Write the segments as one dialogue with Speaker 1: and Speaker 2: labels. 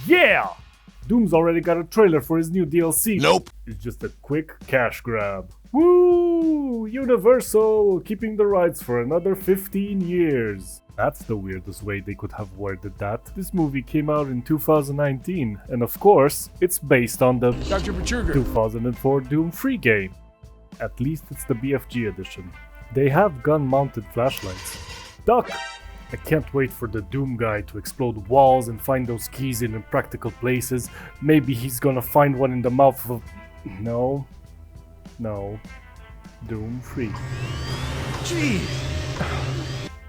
Speaker 1: Yeah! Doom's already got a trailer for his new DLC.
Speaker 2: Nope.
Speaker 1: It's just a quick cash grab. Woo! Universal! Keeping the rights for another 15 years. That's the weirdest way they could have worded that. This movie came out in 2019, and of course, it's based on the
Speaker 2: Dr. Petruger.
Speaker 1: 2004 Doom free game. At least it's the BFG edition. They have gun-mounted flashlights. Duck! I can't wait for the Doom guy to explode walls and find those keys in impractical places. Maybe he's gonna find one in the mouth of... No. Doom free.
Speaker 2: Jeez.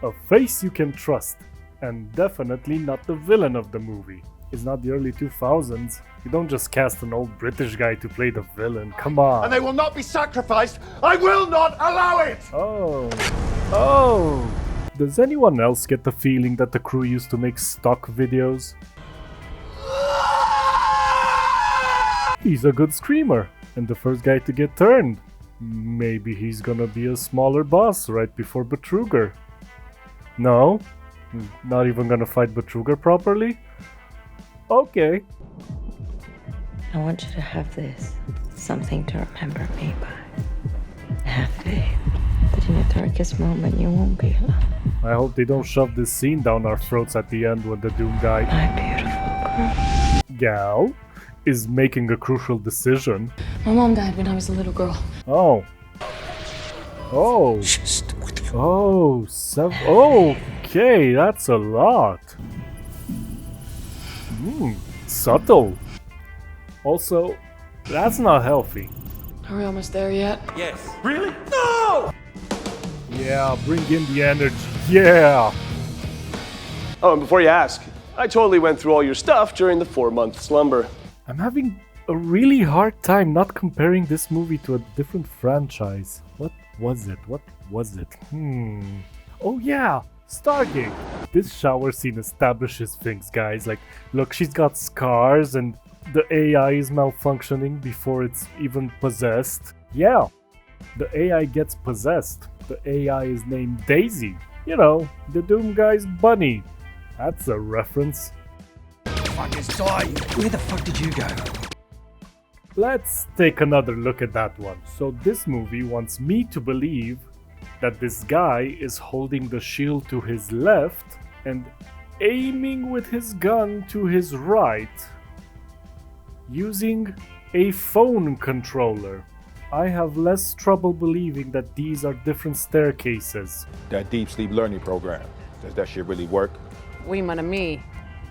Speaker 1: A face you can trust. And definitely not the villain of the movie. It's not the early 2000s. You don't just cast an old British guy to play the villain. Come on.
Speaker 2: And they will not be sacrificed. I will not allow it!
Speaker 1: Oh. Does anyone else get the feeling that the crew used to make stock videos? He's a good screamer, and the first guy to get turned. Maybe he's gonna be a smaller boss right before Betruger. No? Not even gonna fight Betruger properly? Okay.
Speaker 3: I want you to have this. Something to remember me by. Have faith that in your darkest moment you won't be alone.
Speaker 1: I hope they don't shove this scene down our throats at the end when the Doom guy,
Speaker 3: My beautiful girl.
Speaker 1: Gal, is making a crucial decision.
Speaker 4: My mom died when I was a little girl.
Speaker 1: Oh.
Speaker 2: Just with you.
Speaker 1: Okay, that's a lot. Subtle. Also, that's not healthy.
Speaker 4: Are we almost there yet?
Speaker 2: Yes. Really? No!
Speaker 1: Yeah, bring in the energy. Yeah.
Speaker 5: Oh, and before you ask, I totally went through all your stuff during the 4-month slumber.
Speaker 1: I'm having a really hard time not comparing this movie to a different franchise. What was it? Oh yeah, Stargate. This shower scene establishes things, guys. Like, look, she's got scars and the AI is malfunctioning before it's even possessed. Yeah, the AI gets possessed. The AI is named Daisy. You know, the Doom guy's bunny. That's a reference.
Speaker 2: Fuck is die. Where the fuck did you go?
Speaker 1: Let's take another look at that one. So this movie wants me to believe that this guy is holding the shield to his left and aiming with his gun to his right using a phone controller. I have less trouble believing that these are different staircases.
Speaker 6: That deep sleep learning program, does that shit really work?
Speaker 7: Oui, mon ami.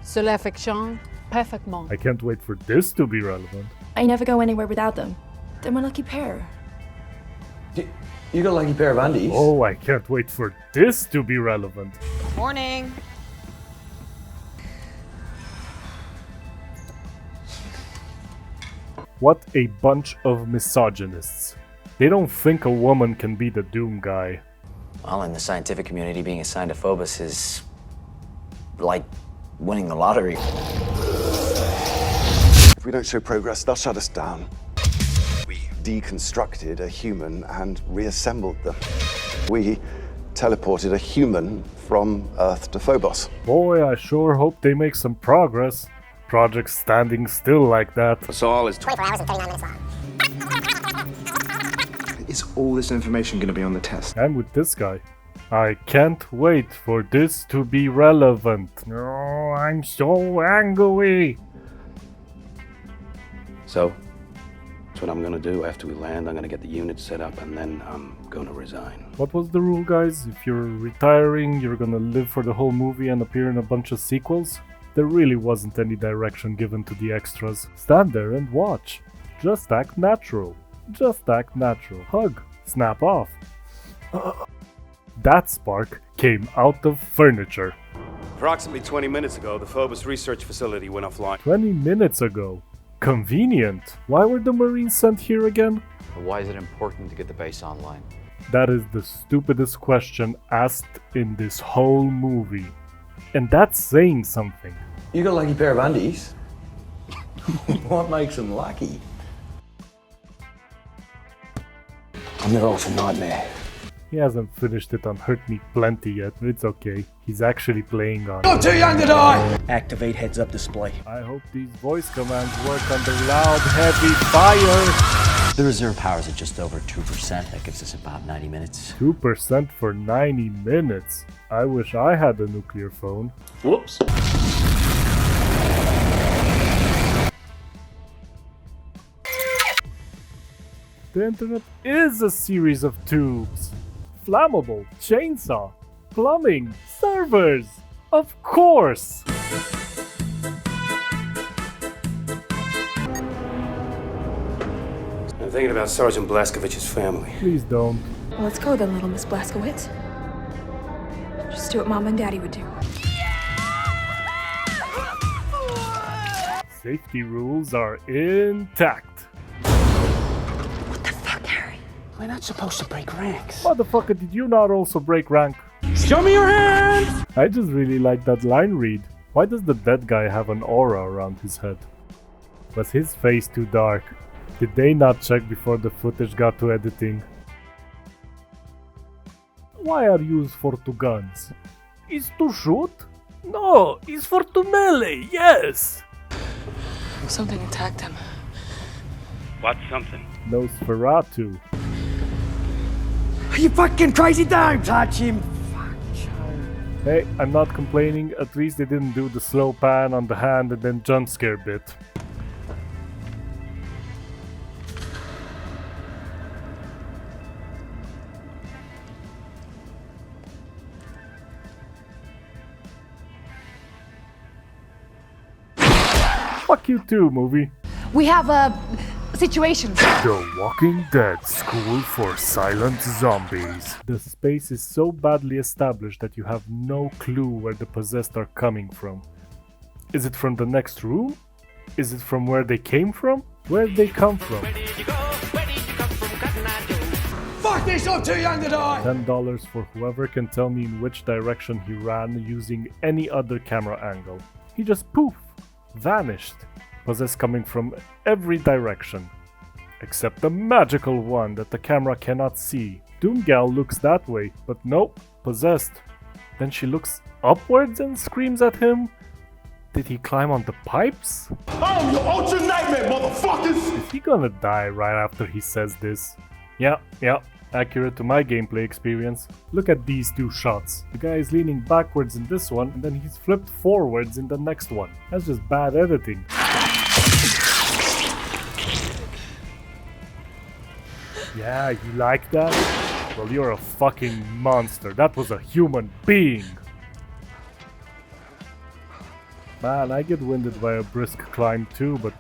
Speaker 7: Cela fonctionne parfaitement.
Speaker 1: I can't wait for this to be relevant.
Speaker 8: I never go anywhere without them. They're my lucky pair.
Speaker 9: You got a lucky pair of undies.
Speaker 1: Oh, I can't wait for this to be relevant.
Speaker 7: Morning.
Speaker 1: What a bunch of misogynists. They don't think a woman can be the Doom guy.
Speaker 9: Well, in the scientific community, being assigned to Phobos is like winning the lottery.
Speaker 10: If we don't show progress, they'll shut us down. We deconstructed a human and reassembled them. We teleported a human from Earth to Phobos.
Speaker 1: Boy, I sure hope they make some progress. Project standing still like that.
Speaker 2: So all is
Speaker 11: 24 hours and 39 minutes long.
Speaker 12: Is all this information going to be on the test?
Speaker 1: And with this guy. I can't wait for this to be relevant. Oh, I'm so angry.
Speaker 9: So
Speaker 11: That's what I'm gonna do. After we land, I'm gonna get the unit set up, and then I'm gonna resign.
Speaker 1: What was the rule, guys? If you're retiring, you're gonna live for the whole movie and appear in a bunch of sequels? There really wasn't any direction given to the extras. Stand there and watch. Just act natural. Just act natural. Hug. Snap off. That spark came out of furniture.
Speaker 11: Approximately 20 minutes ago, the Phobos research facility went offline.
Speaker 1: 20 minutes ago. Convenient. Why were the Marines sent here again?
Speaker 13: Why is it important to get the base online?
Speaker 1: That is the stupidest question asked in this whole movie. And that's saying something.
Speaker 12: You got a lucky pair of undies. What makes them lucky?
Speaker 11: I'm their ultimate nightmare.
Speaker 1: He hasn't finished it on Hurt Me Plenty yet, but it's okay. He's actually playing on
Speaker 12: You're
Speaker 1: it.
Speaker 12: too young to die! Activate heads-up display.
Speaker 1: I hope these voice commands work on the loud, heavy fire.
Speaker 9: The reserve power's at just over 2%. That gives us about 90 minutes.
Speaker 1: 2% for 90 minutes. I wish I had a nuclear phone.
Speaker 5: Whoops.
Speaker 1: The internet is a series of tubes. Flammable, chainsaw, plumbing, servers. Of course.
Speaker 11: I'm thinking about Sergeant Blaskovich's family.
Speaker 1: Please don't.
Speaker 8: Well, let's go then, little Miss Blaskowitz. Just do what Mom and Daddy would do.
Speaker 1: Safety rules are intact.
Speaker 11: We're not supposed to break ranks.
Speaker 1: Motherfucker, did you not also break rank?
Speaker 11: Show me your hands!
Speaker 1: I just really like that line read. Why does the dead guy have an aura around his head? Was his face too dark? Did they not check before the footage got to editing? Why are used for two guns? Is to shoot? No, it's for to melee, yes!
Speaker 4: Something attacked him.
Speaker 11: What's something?
Speaker 1: Nosferatu.
Speaker 12: Are you fucking crazy? Don't touch him!
Speaker 1: Hey, I'm not complaining, at least they didn't do the slow pan on the hand and then jump scare bit. Fuck you too, movie.
Speaker 7: We have a situation.
Speaker 1: The Walking Dead School for Silent Zombies. The space is so badly established that you have no clue where the possessed are coming from. Is it from the next room? Is it from where they came from? Where'd they come from?
Speaker 12: Fuck this, I'm too young to die!
Speaker 1: $10 for whoever can tell me in which direction he ran using any other camera angle. He just poof, vanished. Possessed coming from every direction. Except the magical one that the camera cannot see. Doomgal looks that way, but nope, possessed. Then she looks upwards and screams at him. Did he climb on the pipes?
Speaker 2: I'm your ultra nightmare, motherfuckers!
Speaker 1: Is he gonna die right after he says this? Yeah, accurate to my gameplay experience. Look at these two shots. The guy is leaning backwards in this one, and then he's flipped forwards in the next one. That's just bad editing. Yeah, you like that? Well, you're a fucking monster. That was a human being. Man, I get winded by a brisk climb too, but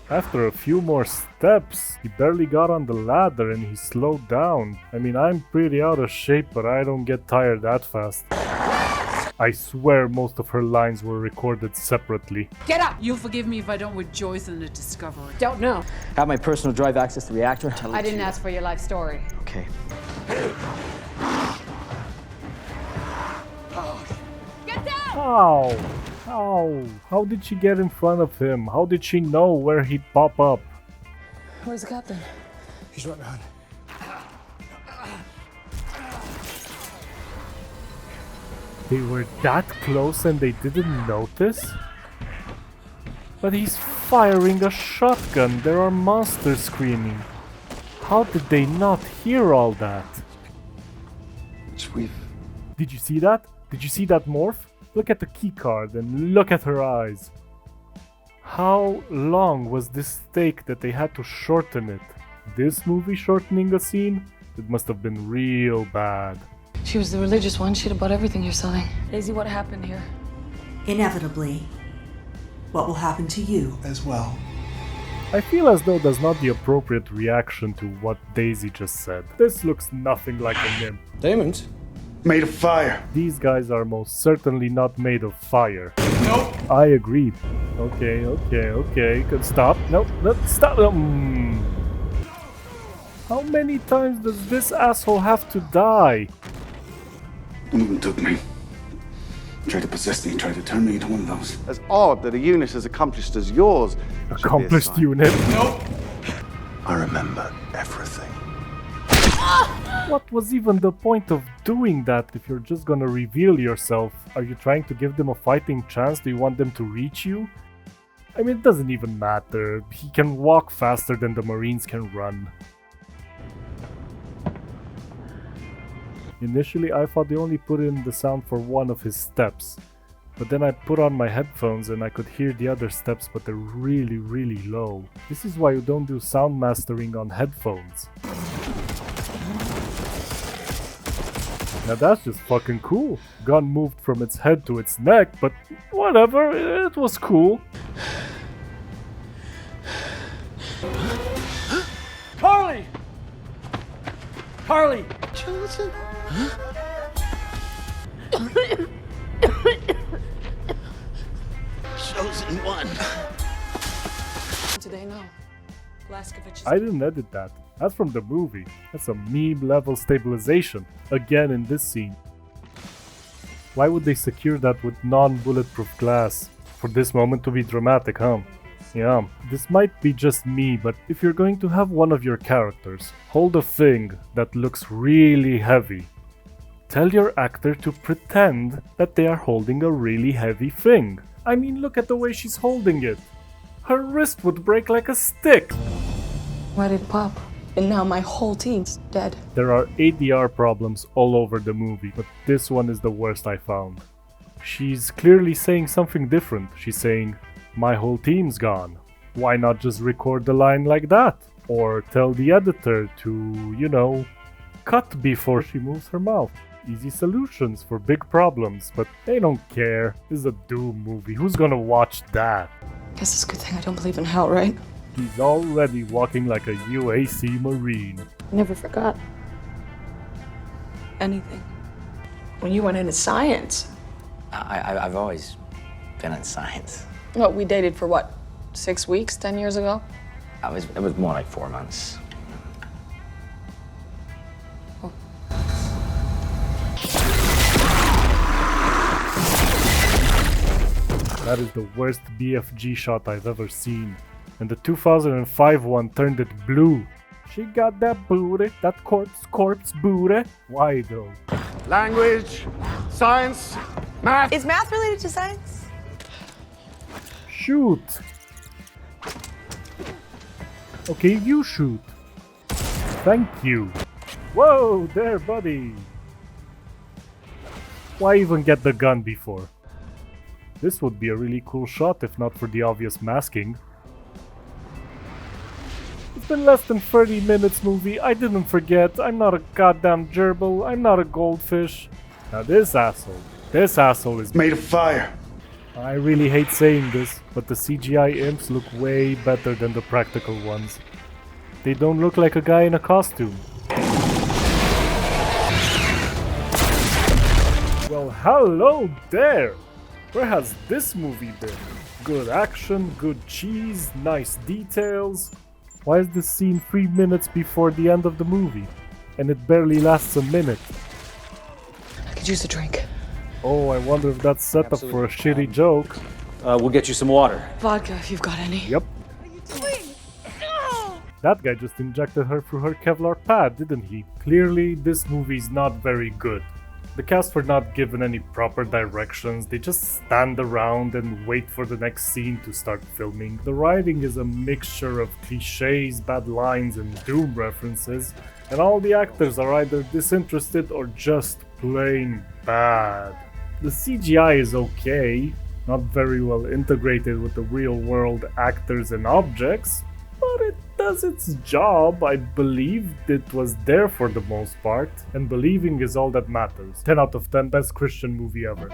Speaker 1: after a few more steps, he barely got on the ladder and he slowed down. I mean, I'm pretty out of shape, but I don't get tired that fast. I swear most of her lines were recorded separately.
Speaker 7: Get up!
Speaker 4: You'll forgive me if I don't rejoice in the discovery.
Speaker 7: Don't know.
Speaker 12: Have my personal drive access to the reactor?
Speaker 7: I didn't ask for your life story.
Speaker 12: Okay.
Speaker 7: Get down!
Speaker 1: How? How did she get in front of him? How did she know where he'd pop up?
Speaker 4: Where's the captain?
Speaker 12: He's right behind.
Speaker 1: They were that close and they didn't notice? But he's firing a shotgun. There are monsters screaming. How did they not hear all that? Did you see that? Did you see that morph? Look at the keycard and look at her eyes. How long was this take that they had to shorten it? This movie shortening a scene? It must have been real bad.
Speaker 4: She was the religious one. She'd have bought everything you're selling.
Speaker 8: Daisy, what happened here?
Speaker 14: Inevitably, what will happen to you as well.
Speaker 1: I feel as though that's not the appropriate reaction to what Daisy just said. This looks nothing like a nymph.
Speaker 12: Demons?
Speaker 2: Made of fire.
Speaker 1: These guys are most certainly not made of fire.
Speaker 2: Nope.
Speaker 1: I agreed. Okay. Good. Stop. Nope. Stop. How many times does this asshole have to die?
Speaker 2: Woman took me. Tried to possess me, tried to turn me into one of those.
Speaker 10: As odd that a unit as accomplished as yours.
Speaker 1: Accomplished unit.
Speaker 2: Nope.
Speaker 10: I remember everything.
Speaker 1: What was even the point of doing that if you're just gonna reveal yourself? Are you trying to give them a fighting chance? Do you want them to reach you? I mean, it doesn't even matter. He can walk faster than the Marines can run. Initially, I thought they only put in the sound for one of his steps. But then I put on my headphones and I could hear the other steps, but they're really, really low. This is why you don't do sound mastering on headphones. Now that's just fucking cool. Gun moved from its head to its neck, but whatever, it was cool.
Speaker 5: Carly! Carly!
Speaker 4: Jonathan?
Speaker 2: Chosen one.
Speaker 4: Today, no. Blaskovich is...
Speaker 1: I didn't edit that. That's from the movie. That's a meme level stabilization. Again in this scene. Why would they secure that with non-bulletproof glass? For this moment to be dramatic, huh? Yeah, this might be just me, but if you're going to have one of your characters hold a thing that looks really heavy, tell your actor to pretend that they are holding a really heavy thing. I mean, look at the way she's holding it. Her wrist would break like a stick.
Speaker 4: Why did it pop? And now my whole team's dead.
Speaker 1: There are ADR problems all over the movie, but this one is the worst I found. She's clearly saying something different. She's saying, my whole team's gone. Why not just record the line like that? Or tell the editor to, you know, cut before she moves her mouth. Easy solutions for big problems, but they don't care. This is a Doom movie. Who's gonna watch that?
Speaker 4: Guess it's a good thing I don't believe in hell, right?
Speaker 1: He's already walking like a UAC Marine.
Speaker 4: Never forgot anything. When you went into science.
Speaker 9: I've always been in science.
Speaker 4: No, we dated for what? 6 weeks, 10 years ago?
Speaker 9: It was more like 4 months.
Speaker 1: That is the worst BFG shot I've ever seen. And the 2005 one turned it blue. She got that booty, that corpse booty. Why though?
Speaker 2: Language, science, math.
Speaker 8: Is math related to science?
Speaker 1: Shoot! Okay, you shoot. Thank you. Whoa, there, buddy. Why even get the gun before? This would be a really cool shot if not for the obvious masking. It's been less than 30 minutes, movie. I didn't forget. I'm not a goddamn gerbil. I'm not a goldfish. Now this asshole is
Speaker 2: Made of fire.
Speaker 1: I really hate saying this, but the CGI imps look way better than the practical ones. They don't look like a guy in a costume. Well, hello there! Where has this movie been? Good action, good cheese, nice details. Why is this scene 3 minutes before the end of the movie? And it barely lasts a minute.
Speaker 4: I could use a drink.
Speaker 1: Oh, I wonder if that's set up for a shitty joke.
Speaker 13: We'll get you some water.
Speaker 4: Vodka, if you've got any.
Speaker 1: Yep. That guy just injected her through her Kevlar pad, didn't he? Clearly, this movie's not very good. The cast were not given any proper directions, they just stand around and wait for the next scene to start filming. The writing is a mixture of cliches, bad lines, and Doom references, and all the actors are either disinterested or just plain bad. The CGI is okay, not very well integrated with the real world actors and objects, but it does its job. I believed it was there for the most part, and believing is all that matters. 10 out of 10, best Christian movie ever.